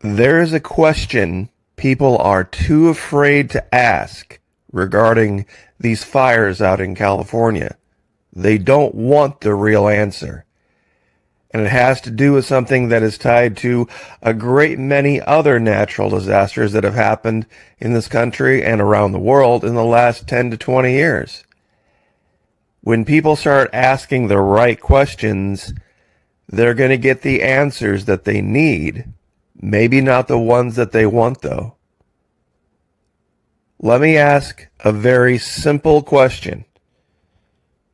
There is a question people are too afraid to ask regarding these fires out in California. They don't want the real answer. And it has to do with something that is tied to a great many other natural disasters that have happened in this country and around the world in the last 10 to 20 years. When people start asking the right questions, they're going to get the answers that they need. Maybe not the ones that they want, though. Let me ask a very simple question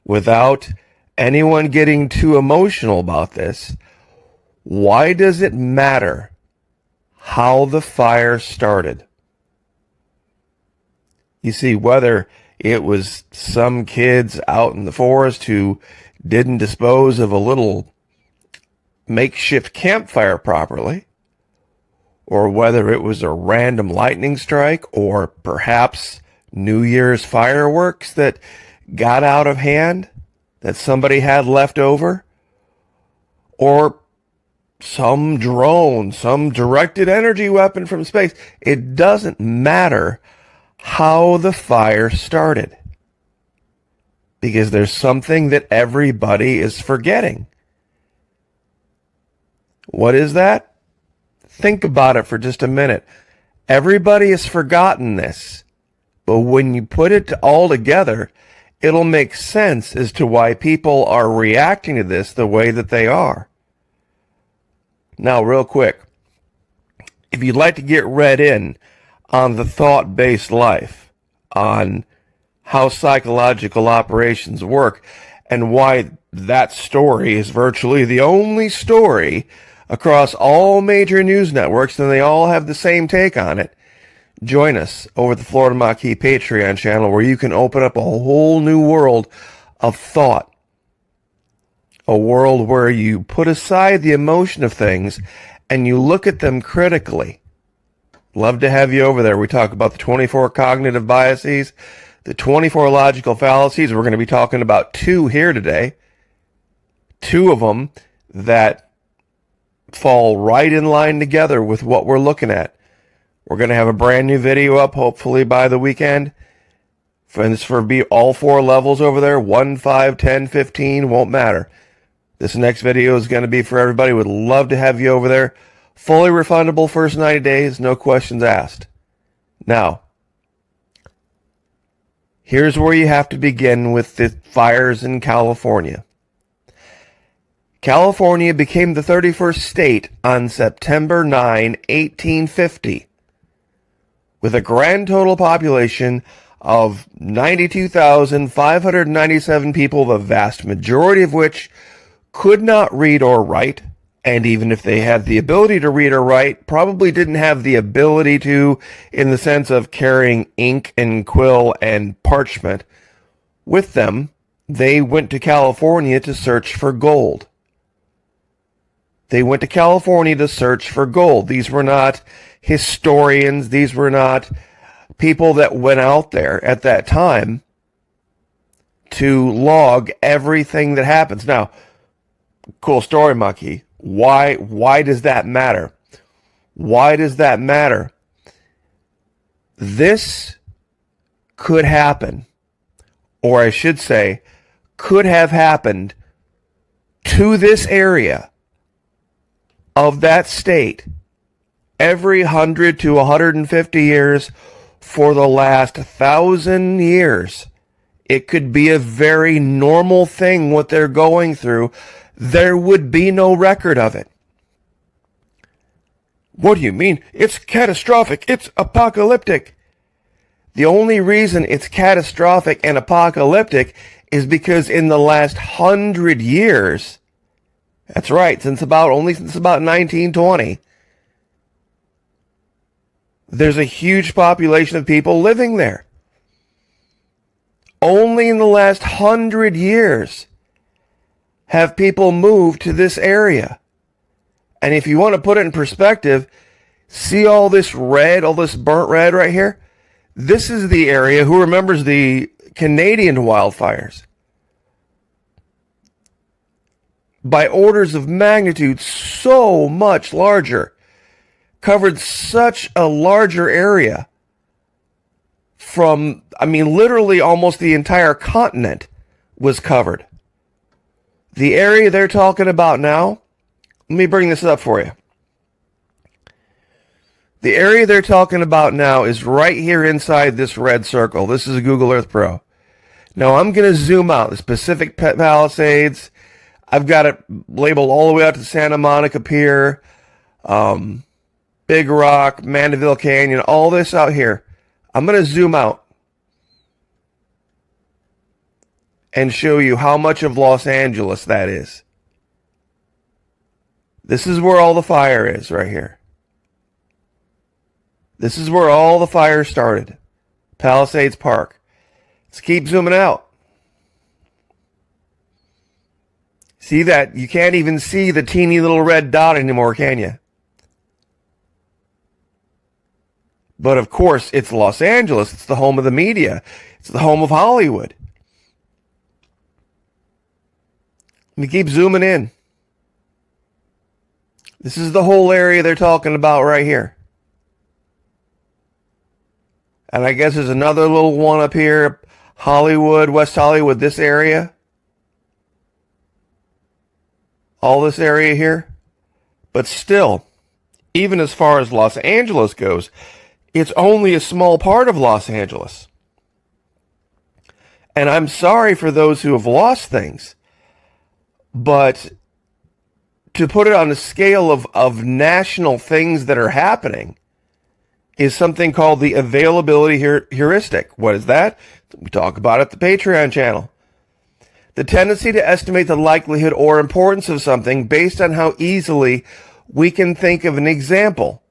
without anyone getting too emotional about this. Why does it matter how the fire started? You see, whether it was some kids out in the forest who didn't dispose of a little makeshift campfire properly, or whether it was a random lightning strike, or perhaps New Year's fireworks that got out of hand that somebody had left over, or some drone, some directed energy weapon from space. It doesn't matter how the fire started, because there's something that everybody is forgetting. What is that? Think about it for just a minute. Everybody has forgotten this, but when you put it all together, it'll make sense as to why people are reacting to this the way that they are. Now, real quick, if you'd like to get read in on the thought-based life, on how psychological operations work, and why that story is virtually the only story across all major news networks, and they all have the same take on it, join us over at the Florida Maquis Patreon channel, where you can open up a whole new world of thought. A world where you put aside the emotion of things and you look at them critically. Love to have you over there. We talk about the 24 cognitive biases, the 24 logical fallacies. We're going to be talking about 2 here today. 2 of them that fall right in line together with what we're looking at. We're going to have a brand new video up, hopefully by the weekend. And it's for all 4 levels over there. 1, 5, 10, 15, won't matter. This next video is going to be for everybody. Would love to have you over there. Fully refundable first 90 days, no questions asked. Now, here's where you have to begin with the fires in California. California became the 31st state on September 9, 1850, with a grand total population of 92,597 people, the vast majority of which could not read or write, and even if they had the ability to read or write, probably didn't have the ability to, in the sense of carrying ink and quill and parchment with them. They went to California to search for gold. They went to California to search for gold. These were not historians. These were not people that went out there at that time to log everything that happens. Now, cool story, Maquis. Why does that matter? Why does that matter? This could happen, or I should say, could have happened to this area of that state every 100 to 150 years for the last 1,000 years. It could be a very normal thing what they're going through. There would be no record of it. What do you mean? It's catastrophic. It's apocalyptic. The only reason it's catastrophic and apocalyptic is because in the last 100 years, that's right, since about 1920, there's a huge population of people living there. Only in the last 100 years have people moved to this area. And if you want to put it in perspective, see all this red, all this burnt red right here? This is the area, who remembers the Canadian wildfires? By orders of magnitude, so much larger. covered such a larger area from, literally almost the entire continent was covered. The area they're talking about now, let me bring this up for you. The area they're talking about now is right here inside this red circle. This is a Google Earth Pro. Now I'm going to zoom out. The Pacific Palisades, I've got it labeled all the way out to Santa Monica Pier, Big Rock, Mandeville Canyon, all this out here. I'm going to zoom out and show you how much of Los Angeles that is. This is where all the fire is right here. This is where all the fire started. Palisades Park. Let's keep zooming out. See that? You can't even see the teeny little red dot anymore, can you? But of course, it's Los Angeles. It's the home of the media. It's the home of Hollywood. Let me keep zooming in. This is the whole area they're talking about right here. And I guess there's another little one up here, Hollywood, West Hollywood, this area. All this area here. But still, even as far as Los Angeles goes, it's only a small part of Los Angeles. And I'm sorry for those who have lost things. But to put it on the scale of national things that are happening, is something called the availability heuristic. What is that? We talk about it at the Patreon channel. The tendency to estimate the likelihood or importance of something based on how easily we can think of an example.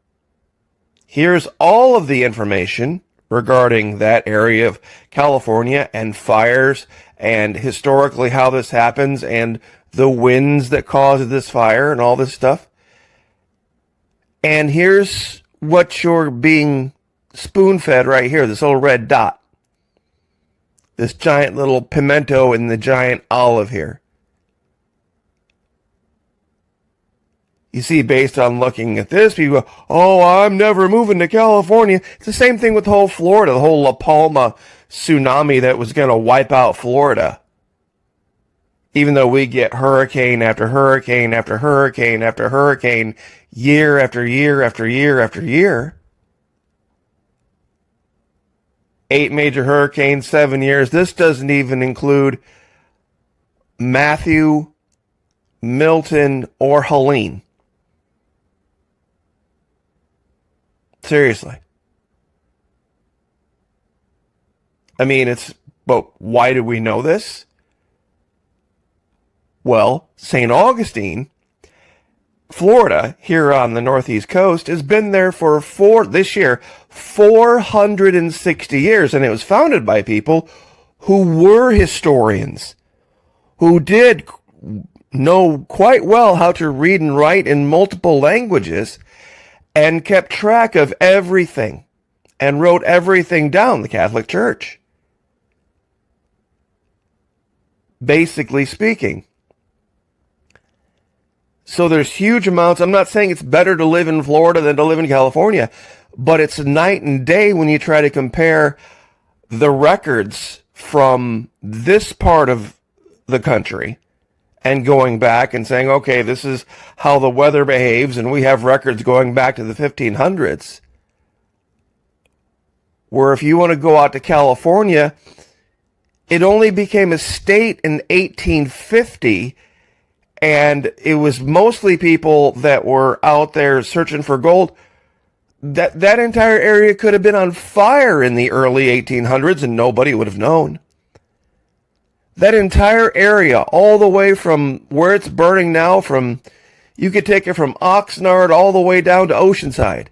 Here's all of the information regarding that area of California and fires and historically how this happens and the winds that cause this fire and all this stuff. And here's what you're being spoon-fed right here, this little red dot. This giant little pimento and the giant olive here. You see, based on looking at this, people go, oh, I'm never moving to California. It's the same thing with the whole Florida, the whole La Palma tsunami that was going to wipe out Florida. Even though we get hurricane after hurricane after hurricane after hurricane, year after year after year after year. 8 major hurricanes, 7 years. This doesn't even include Matthew, Milton, or Helene. Seriously. But why do we know this? Well, St. Augustine, Florida, here on the northeast coast, has been there for 460 years, and it was founded by people who were historians, who did know quite well how to read and write in multiple languages, and kept track of everything, and wrote everything down, the Catholic Church. Basically speaking. So there's huge amounts. I'm not saying it's better to live in Florida than to live in California, but it's night and day when you try to compare the records from this part of the country and going back and saying, okay, this is how the weather behaves, and we have records going back to the 1500s. Where if you want to go out to California, it only became a state in 1850. And it was mostly people that were out there searching for gold. That entire area could have been on fire in the early 1800s and nobody would have known. That entire area, all the way from where it's burning now, you could take it from Oxnard all the way down to Oceanside,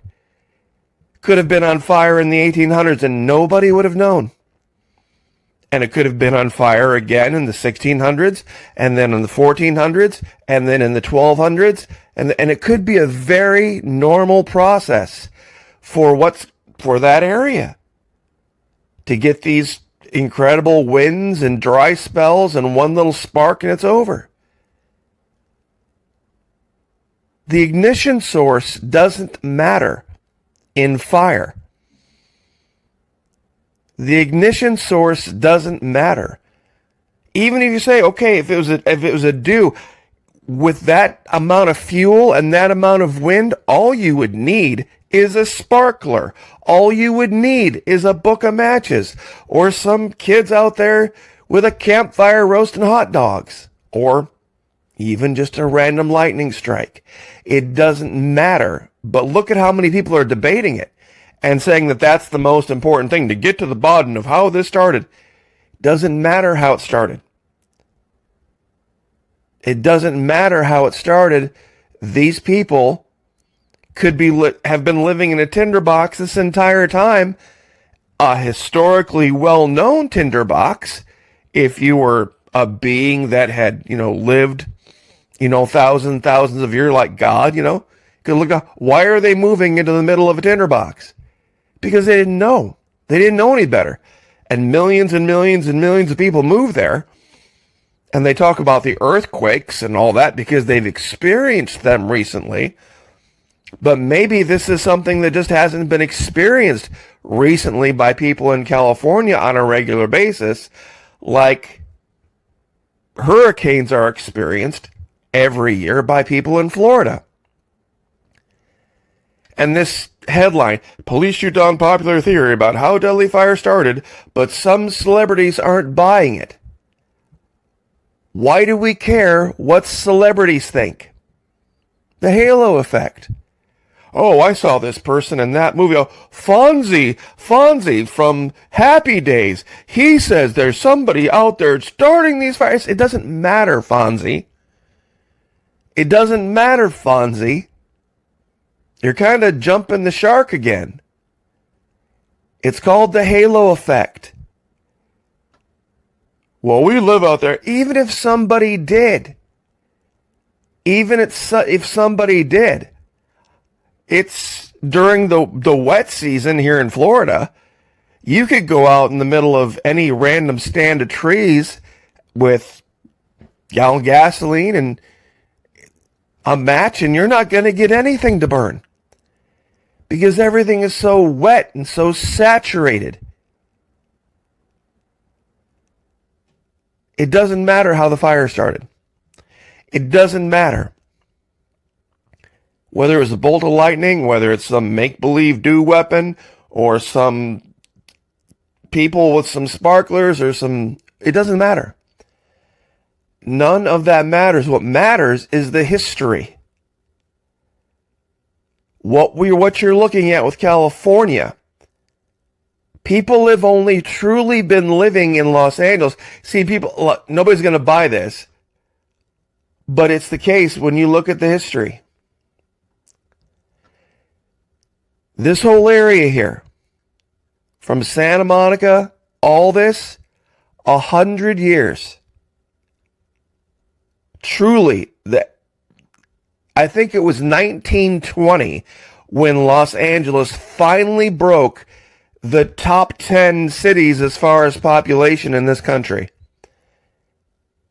could have been on fire in the 1800s and nobody would have known. And it could have been on fire again in the 1600s, and then in the 1400s, and then in the 1200s, and it could be a very normal process for that area to get these incredible winds and dry spells and one little spark and it's over. The ignition source doesn't matter in fire. The ignition source doesn't matter. Even if you say, okay, if it was a dew with that amount of fuel and that amount of wind, all you would need is a sparkler. All you would need is a book of matches, or some kids out there with a campfire roasting hot dogs, or even just a random lightning strike. It doesn't matter. But look at how many people are debating it and saying that that's the most important thing, to get to the bottom of how this started. Doesn't matter how it started. It doesn't matter how it started. These people could have been living in a tinderbox this entire time, a historically well-known tinderbox. If you were a being that had, lived, thousands of years like God, could look up, why are they moving into the middle of a tinderbox? Because they didn't know. They didn't know any better. And millions and millions and millions of people move there. And they talk about the earthquakes and all that because they've experienced them recently. But maybe this is something that just hasn't been experienced recently by people in California on a regular basis, like hurricanes are experienced every year by people in Florida. And this headline, police shoot down popular theory about how deadly fire started, but some celebrities aren't buying it. Why do we care what celebrities think? The halo effect. Oh, I saw this person in that movie. Oh, Fonzie from Happy Days. He says there's somebody out there starting these fires. It doesn't matter, Fonzie. It doesn't matter, Fonzie. You're kind of jumping the shark again. It's called the halo effect. Well, we live out there. Even if somebody did. If somebody did. It's during the wet season here in Florida. You could go out in the middle of any random stand of trees with a gallon of gasoline and a match, and you're not going to get anything to burn. Because everything is so wet and so saturated. It doesn't matter how the fire started. It doesn't matter. Whether it was a bolt of lightning, whether it's some make-believe dew weapon, or some people with some sparklers, it doesn't matter. None of that matters. What matters is the history. What you're looking at with California. People have only truly been living in Los Angeles. See, look, nobody's going to buy this, but it's the case when you look at the history. This whole area here, from Santa Monica, all this, 100 years. Truly, I think it was 1920 when Los Angeles finally broke the top 10 cities as far as population in this country.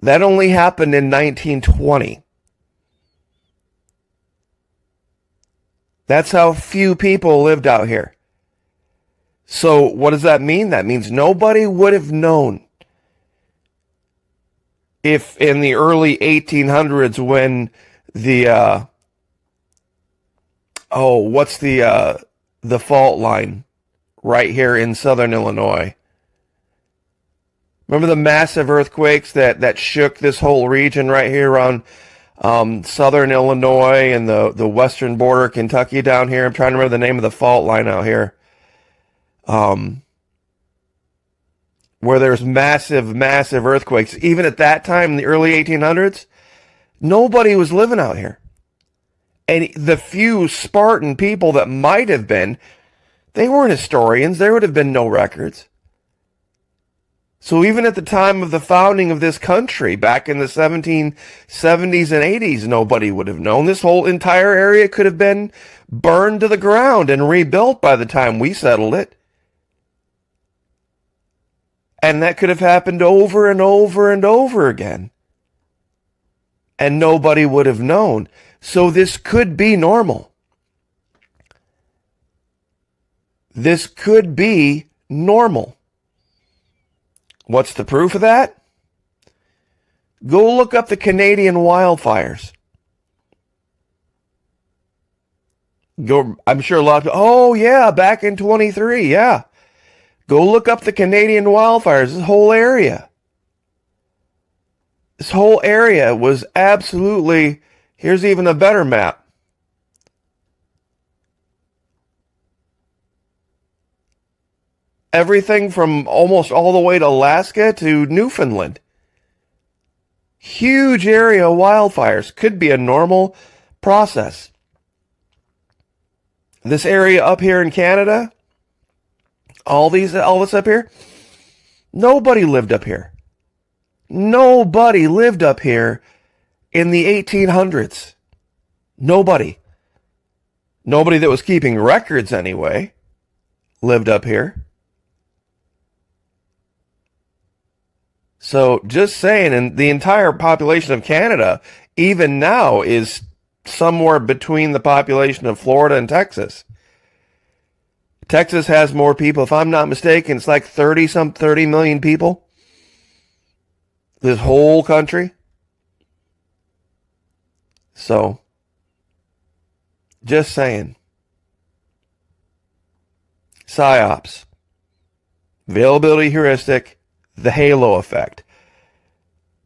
That only happened in 1920. That's how few people lived out here. So what does that mean? That means nobody would have known if in the early 1800s when the fault line right here in southern Illinois. Remember the massive earthquakes that shook this whole region right here around southern Illinois and the western border of Kentucky down here? I'm trying to remember the name of the fault line out here. Where there's massive earthquakes. Even at that time in the early 1800s, nobody was living out here. And the few Spartan people that might have been, they weren't historians. There would have been no records. So even at the time of the founding of this country, back in the 1770s and 80s, nobody would have known. This whole entire area could have been burned to the ground and rebuilt by the time we settled it. And that could have happened over and over and over again. And nobody would have known. So this could be normal. This could be normal. What's the proof of that? Go look up the Canadian wildfires. I'm sure a lot of people, oh yeah, back in 23, yeah. Go look up the Canadian wildfires, this whole area. This whole area was absolutely, here's even a better map. Everything from almost all the way to Alaska to Newfoundland. Huge area of wildfires. Could be a normal process. This area up here in Canada, all this up here, nobody lived up here. Nobody lived up here in the 1800s. Nobody. Nobody that was keeping records anyway lived up here. So just saying, and the entire population of Canada, even now, is somewhere between the population of Florida and Texas. Texas has more people. If I'm not mistaken, it's like 30 million people. This whole country. So, just saying. PSYOPs. Availability heuristic. The halo effect.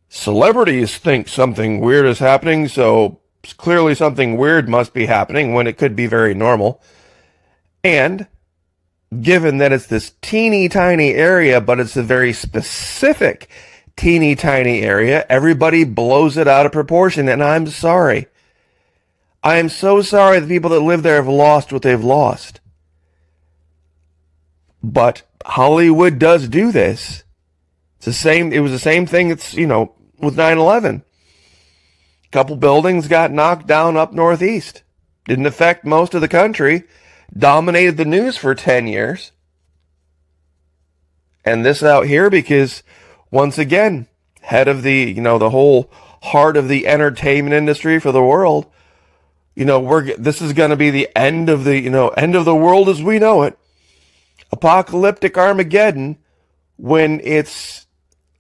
Celebrities think something weird is happening, so clearly something weird must be happening when it could be very normal. And given that it's this teeny tiny area, but it's a very specific teeny tiny area, everybody blows it out of proportion, and I'm sorry. I am so sorry the people that live there have lost what they've lost. But Hollywood does do this. It was the same thing with 9/11. A couple buildings got knocked down up northeast. Didn't affect most of the country. Dominated the news for 10 years. And this out here because, once again, head of the whole heart of the entertainment industry for the world. This is going to be the end of the world as we know it. Apocalyptic Armageddon, when it's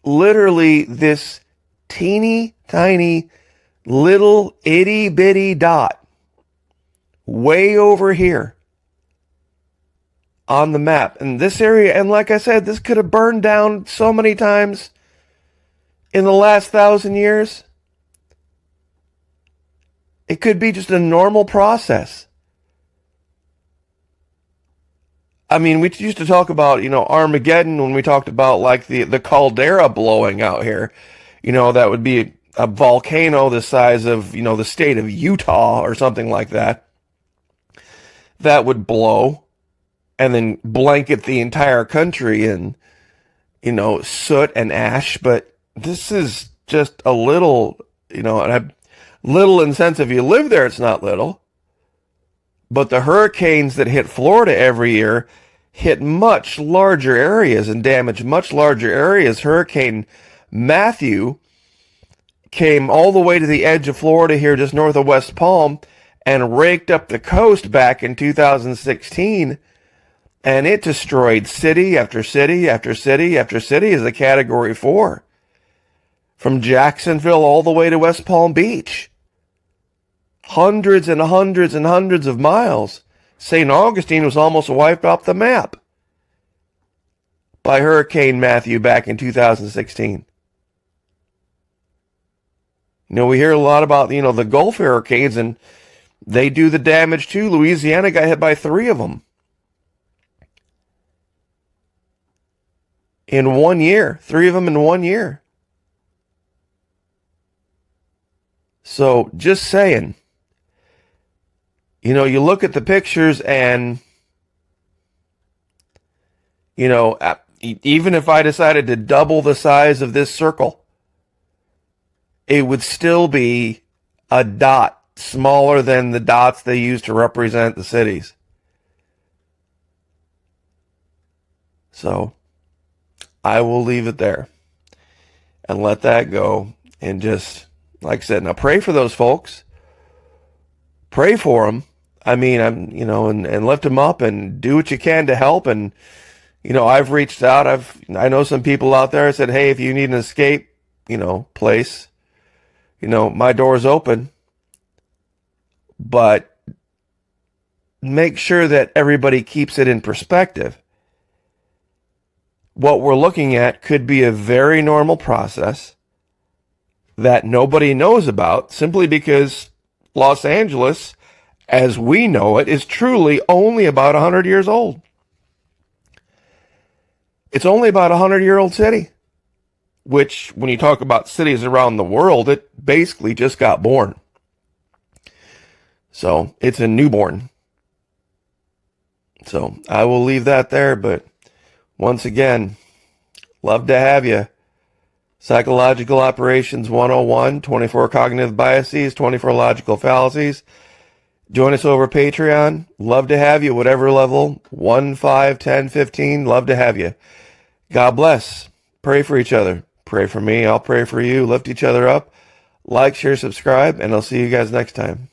literally this teeny tiny little itty bitty dot way over here on the map. And this area, and like I said, this could have burned down so many times in the last 1,000 years. It could be just a normal process. I mean, we used to talk about, Armageddon when we talked about like the caldera blowing out here. That would be a volcano the size of, the state of Utah or something like that. That would blow and then blanket the entire country in, soot and ash. But this is just a little, little in the sense if you live there, it's not little. But the hurricanes that hit Florida every year hit much larger areas and damaged much larger areas. Hurricane Matthew came all the way to the edge of Florida here just north of West Palm and raked up the coast back in 2016. And it destroyed city after city after city after city as a Category 4. From Jacksonville all the way to West Palm Beach. Hundreds and hundreds and hundreds of miles. St. Augustine was almost wiped off the map by Hurricane Matthew back in 2016. We hear a lot about, the Gulf hurricanes, and they do the damage too. Louisiana got hit by 3 of them. In 1 year. 3 of them in 1 year. So, just saying. You look at the pictures and, even if I decided to double the size of this circle, it would still be a dot smaller than the dots they use to represent the cities. So, I will leave it there and let that go and just, like I said, now pray for those folks pray for them. I mean, and lift them up and do what you can to help. And, I've reached out. I know some people out there. I said, hey, if you need an escape, place, my door's open. But make sure that everybody keeps it in perspective. What we're looking at could be a very normal process that nobody knows about simply because Los Angeles, as we know it, is truly only about 100 years old. It's only about a 100-year-old city, which when you talk about cities around the world, it basically just got born. So it's a newborn. So I will leave that there, but once again, love to have you. Psychological Operations 101, 24 cognitive biases, 24 logical fallacies. Join us over Patreon. Love to have you, whatever level, 1, 5, 10, 15, love to have you. God bless. Pray for each other. Pray for me. I'll pray for you. Lift each other up. Like, share, subscribe, and I'll see you guys next time.